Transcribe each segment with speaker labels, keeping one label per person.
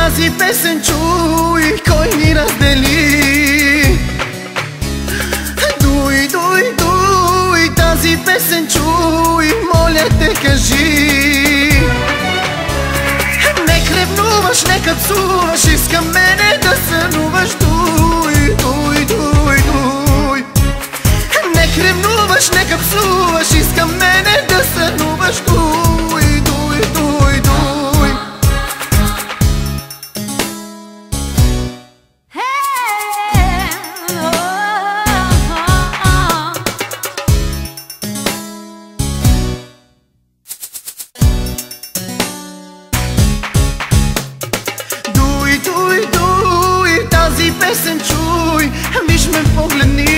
Speaker 1: тази песен чуй, кой ни раздели. Дуй, дуй, дуй, тази песен чуй, моля те кажи. Не ревнуваш, не капсуваш, искам мене да сънуваш. Дуй, дуй, дуй, дуй. Не ревнуваш, не капсуваш, искам мене да сънуваш. Дуй, дуй, дуй, дуй. Дуй, дуй, дуй, тази песен чуй, виж ме погледни.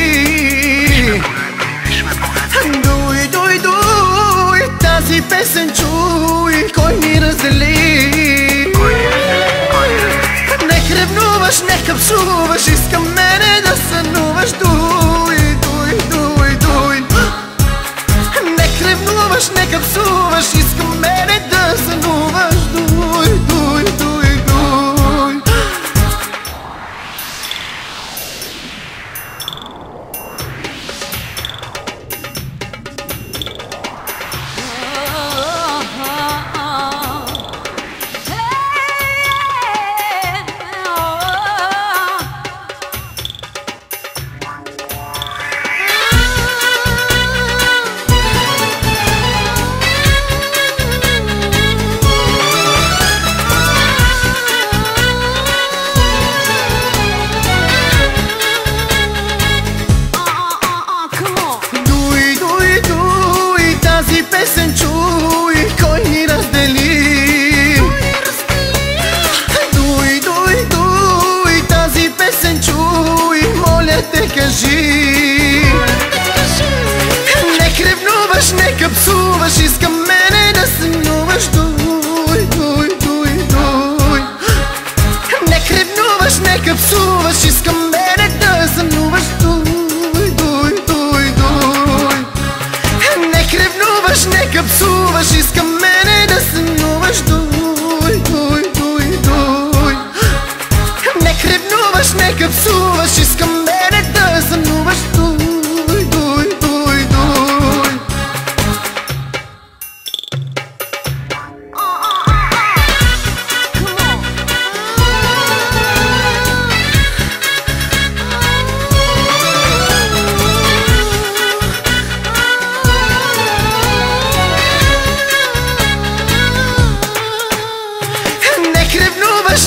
Speaker 1: Дуй, дуй, дуй, тази песен чуй, кой ни раздели. Не ревнуваш, не капсуваш, искам мене да сънуваш. Дуй, дуй, дуй, дуй. Не ревнуваш, не капсуваш, искам мене да сънуваш. Дуй, дуй, дуй, дуй. Песен чуй, кой ни раздели. Дуй, дуй, дуй, тази песен чуй, моля те кажи. Не ревнуваш, не капсуваш, искам мене да сънуваш. Дуй, дуй, дуй, дуй. Не ревнуваш, не капсуваш, искам мене да сънуваш. Дуй, дуй, дуй, дуй. Не ревнуваш, не капсуваш, искам мене да сънуваш. Дуй, дуй, дуй, дуй. Не ревнуваш, не капсуваш, искам мене да сънуваш. Дуй, дуй, дуй, дуй.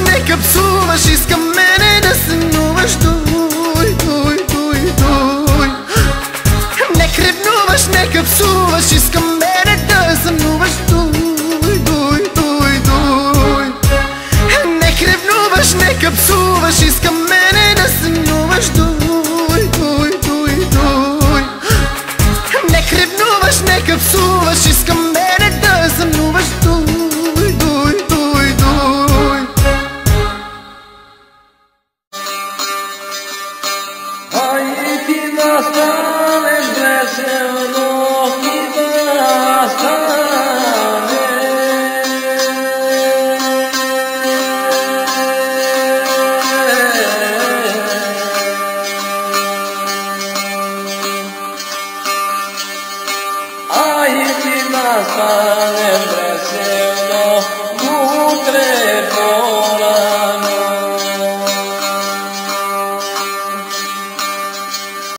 Speaker 1: Не капсуваш, искам мене да сънуваш. Дуй, дуй, дуй, дуй. Не ревнуваш, не капсуваш, искам мене да сънуваш. Дуй, дуй, дуй, дуй. Не ревнуваш, не капсуваш, искам мене да сънуваш. Дуй, дуй, дуй, дуй. Не ревнуваш, не капсуваш, искам мене да сънуваш. Дуй, дуй, дуй, дуй.
Speaker 2: Nastanes veselo ki nastane. Ay ti nastanes veselo